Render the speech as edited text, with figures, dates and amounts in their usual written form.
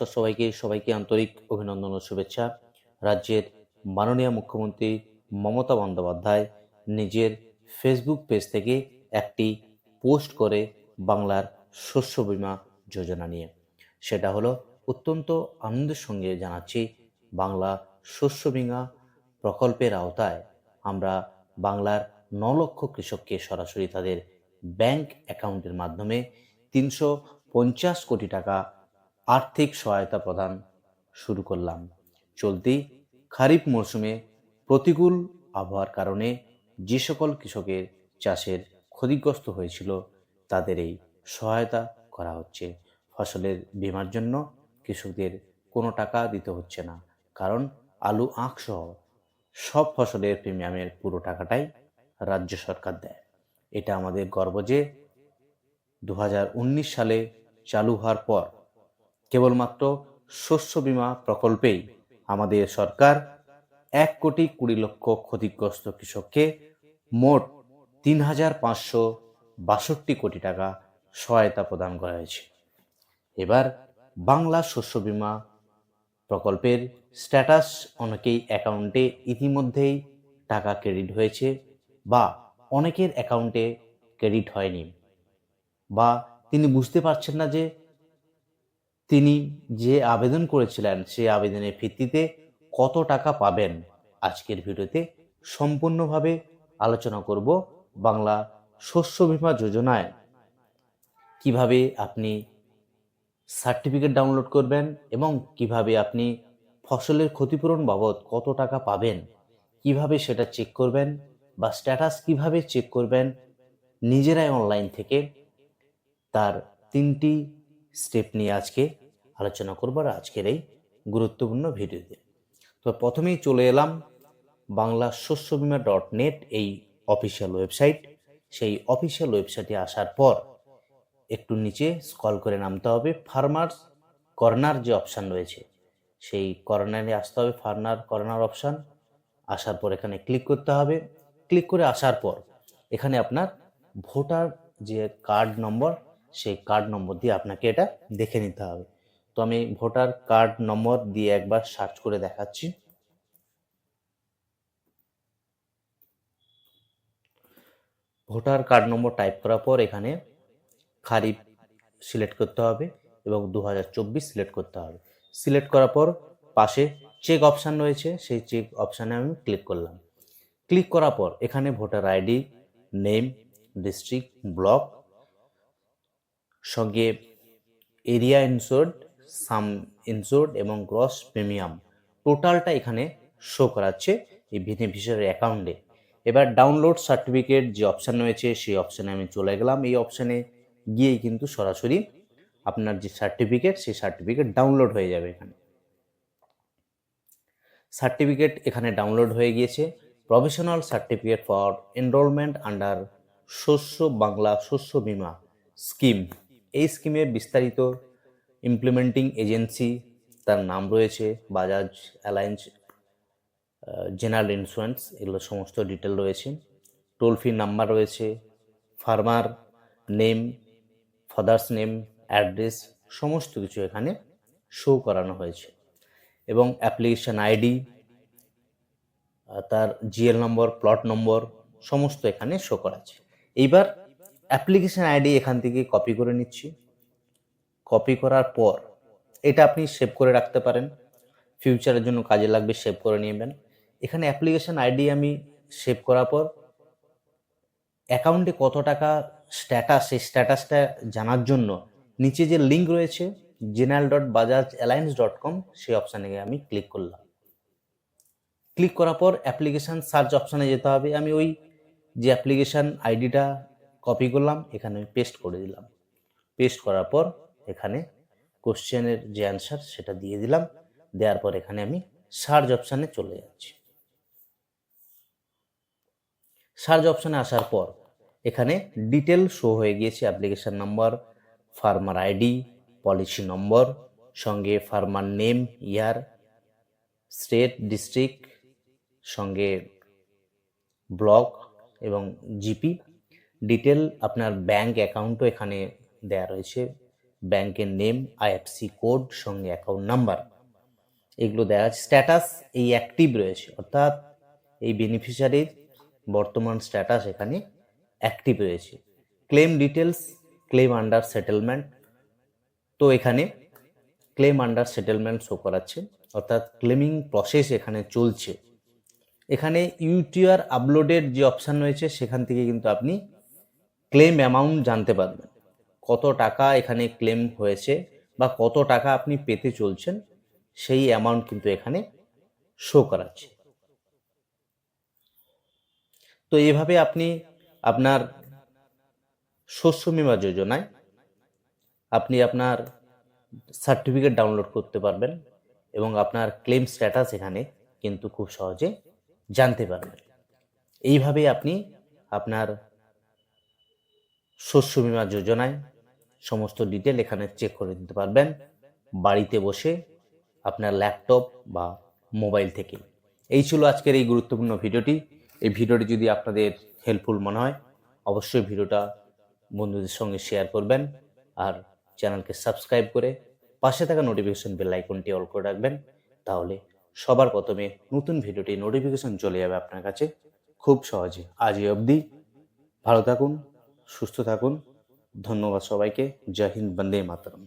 নমস্কার সবাইকে আন্তরিক অভিনন্দন ও শুভেচ্ছা। রাজ্যের মাননীয় মুখ্যমন্ত্রী মমতা বন্দ্যোপাধ্যায় নিজের ফেসবুক পেজ থেকে একটি পোস্ট করে বাংলার শস্য বীমা যোজনা নিয়ে। সেটা হলো অত্যন্ত আনন্দের সঙ্গে জানাচ্ছি, বাংলা শস্য বীমা প্রকল্পের আওতায় আমরা বাংলার 9 লক্ষ কৃষককে সরাসরি তাদের ব্যাংক অ্যাকাউন্টের মাধ্যমে 350 কোটি টাকা আর্থিক সহায়তা প্রদান শুরু করলাম। চলতি খারিফ মরশুমে প্রতিকূল আবহাওয়ার কারণে যে সকল কৃষকের চাষের ক্ষতিগ্রস্ত হয়েছিল তাদের এই সহায়তা করা হচ্ছে। ফসলের বীমার জন্য কৃষকদের কোনো টাকা দিতে হচ্ছে না, কারণ আলু আখ সহ সব ফসলের প্রিমিয়ামের পুরো টাকাটাই রাজ্য সরকার দেয়। এটা আমাদের গর্ব যে 2019 সালে চালু হওয়ার পর কেবলমাত্র শস্য বীমা প্রকল্পেই আমাদের সরকার 1,20,00,000 ক্ষতিগ্রস্ত কৃষককে মোট 3,562 কোটি টাকা সহায়তা প্রদান করা হয়েছে। এবার বাংলা শস্য বীমা প্রকল্পের স্ট্যাটাস অনেকেই অ্যাকাউন্টে ইতিমধ্যেই টাকা ক্রেডিট হয়েছে, বা অনেকের অ্যাকাউন্টে ক্রেডিট হয়নি, বা তিনি বুঝতে পারছেন না যে তিনি যে আবেদন করেছিলেন সেই আবেদনের ভিত্তিতে কত টাকা পাবেন। আজকের ভিডিওতে সম্পূর্ণভাবে আলোচনা করব বাংলা শস্য বীমা যোজনায় কিভাবে আপনি সার্টিফিকেট ডাউনলোড করবেন এবং কিভাবে আপনি ফসলের ক্ষতিপূরণ বাবদ কত টাকা পাবেন, কিভাবে সেটা চেক করবেন, বা স্ট্যাটাস কিভাবে চেক করবেন নিজেরাই অনলাইন থেকে। তার 3টি স্টেপ নিয়ে আজকে আলোচনা করব আজকের এই গুরুত্বপূর্ণ ভিডিওতে। তো প্রথমেই চলে এলাম বাংলা শস্য বীমা .net এই অফিসিয়াল ওয়েবসাইট। সেই অফিসিয়াল ওয়েবসাইটে আসার পর একটু নিচে স্ক্রল করে নামতে হবে, ফার্মার্স কর্নার যে অপশান রয়েছে সেই কর্নারে আসতে হবে, ফার্মার কর্নার অপশান। আসার পর এখানে ক্লিক করতে হবে। ক্লিক করে আসার পর এখানে আপনার ভোটার যে কার্ড নম্বর, সেই কার্ড নম্বর দিয়ে আপনাকে এটা দেখে নিতে হবে। তো আমি ভোটার কার্ড নম্বর দিয়ে একবার সার্চ করে দেখাচ্ছি। ভোটার কার্ড নম্বর টাইপ করার পর এখানে খারিফ সিলেক্ট করতে হবে এবং 2024 সিলেক্ট করতে হবে। সিলেক্ট করার পর পাশে চেক অপশান রয়েছে, সেই চেক অপশানে আমি ক্লিক করলাম। ক্লিক করার পর এখানে voter ID, name, district, block, সঙ্গে এরিয়া ইনসোর্ড, সাম ইনসোর্ড এবং গ্রস প্রিমিয়াম টোটালটা এখানে শো করাচ্ছে এই বেনিফিশিয়ারি অ্যাকাউন্টে। এবার ডাউনলোড সার্টিফিকেট যে অপশান রয়েছে সেই অপশানে আমি চলে গেলাম। এই অপশানে গিয়েই কিন্তু সরাসরি আপনার যে সার্টিফিকেট সেই সার্টিফিকেট ডাউনলোড হয়ে যাবে। এখানে সার্টিফিকেট এখানে ডাউনলোড হয়ে গিয়েছে। Professional certificate for enrolment under Bangla শস্য বীমা স্কিম। এই স্কিমের বিস্তারিত ইমপ্লিমেন্টিং এজেন্সি, তার নাম রয়েছে বাজাজ অ্যালায়েন্স জেনারেল ইন্স্যুরেন্স, এগুলো সমস্ত ডিটেল রয়েছে। টোল ফ্রি নাম্বার রয়েছে, farmer name, father's name, address, সমস্ত কিছু এখানে শো করানো হয়েছে। এবং অ্যাপ্লিকেশন আইডি, তার জিএল নম্বর, প্লট নম্বর সমস্ত এখানে শো করা আছে। এইবার অ্যাপ্লিকেশন আইডি এখান থেকে কপি করে নিচ্ছি। কপি করার পর এটা আপনি সেভ করে রাখতে পারেন, ফিউচারের জন্য কাজে লাগবে, সেভ করে নেবেন। এখানে অ্যাপ্লিকেশন আইডি আমি সেভ করার পর অ্যাকাউন্টে কত টাকা স্ট্যাটাস, সেই স্ট্যাটাসটা জানার জন্য নিচে যে লিঙ্ক রয়েছে general.bajajalliance.com, সেই অপশানে আমি ক্লিক করলাম। ক্লিক করার পর অ্যাপ্লিকেশান সার্চ অপশানে যেতে হবে। আমি ওই যে অ্যাপ্লিকেশান আইডিটা কপি করলাম এখানে আমি পেস্ট করে দিলাম। পেস্ট করার পর এখানে কোশ্চেনের যে অ্যান্সার সেটা দিয়ে দিলাম। দেওয়ার পর এখানে আমি সার্চ অপশানে চলে যাচ্ছি। সার্চ অপশানে আসার পর এখানে ডিটেল শো হয়ে গিয়েছে, application number, farmer ID, policy number, সঙ্গে ফার্মার নেম, ইয়ার, স্টেট, ডিস্ট্রিক্ট, সঙ্গে ব্লক এবং জিপি ডিটেল। আপনার ব্যাংক অ্যাকাউন্টও এখানে দেয়া রয়েছে, ব্যাংকের নেম, আইএফসি কোড, সঙ্গে অ্যাকাউন্ট নাম্বার, এগুলো দেওয়া আছে। স্ট্যাটাস এই অ্যাক্টিভ রয়েছে, অর্থাৎ এই বেনিফিশিয়ারির বর্তমান স্ট্যাটাস এখানে অ্যাক্টিভ রয়েছে। Claim details, claim under settlement, তো এখানে ক্লেম আন্ডার সেটেলমেন্ট শো করাচ্ছে, অর্থাৎ ক্লেমিং প্রসেস এখানে চলছে। এখানে ইউটিআর আপলোডের যে অপশান রয়েছে সেখান থেকে কিন্তু আপনি ক্লেম অ্যামাউন্ট জানতে পারবেন, কত টাকা এখানে ক্লেম হয়েছে বা কত টাকা আপনি পেতে চলছেন, সেই অ্যামাউন্ট কিন্তু এখানে শো করাচ্ছে। তো এভাবে আপনি আপনার শস্য বীমা যোজনায় আপনি আপনার সার্টিফিকেট ডাউনলোড করতে পারবেন এবং আপনার ক্লেম স্ট্যাটাস এখানে কিন্তু খুব সহজে জানতে পারবেন। এইভাবে আপনি আপনার শস্য বীমা যোজনায় সমস্ত ডিটেল এখানে চেক করে নিতে পারবেন বাড়িতে বসে আপনার ল্যাপটপ বা মোবাইল থেকে। এই ছিল আজকের এই গুরুত্বপূর্ণ ভিডিওটি। এই ভিডিওটি যদি আপনাদের হেল্পফুল মনে হয় অবশ্যই ভিডিওটা বন্ধুদের সঙ্গে শেয়ার করবেন আর চ্যানেলকে সাবস্ক্রাইব করে পাশে থাকা নোটিফিকেশন বেল আইকনটি অল করে রাখবেন, তাহলে সবার প্রথমে নতুন ভিডিওটি নোটিফিকেশন চলে যাবে আপনার কাছে খুব সহজে। আজ এই অবধি, ভালো থাকুন, সুস্থ থাকুন, ধন্যবাদ সবাইকে। জয় হিন্দ, বন্দে মাতরম।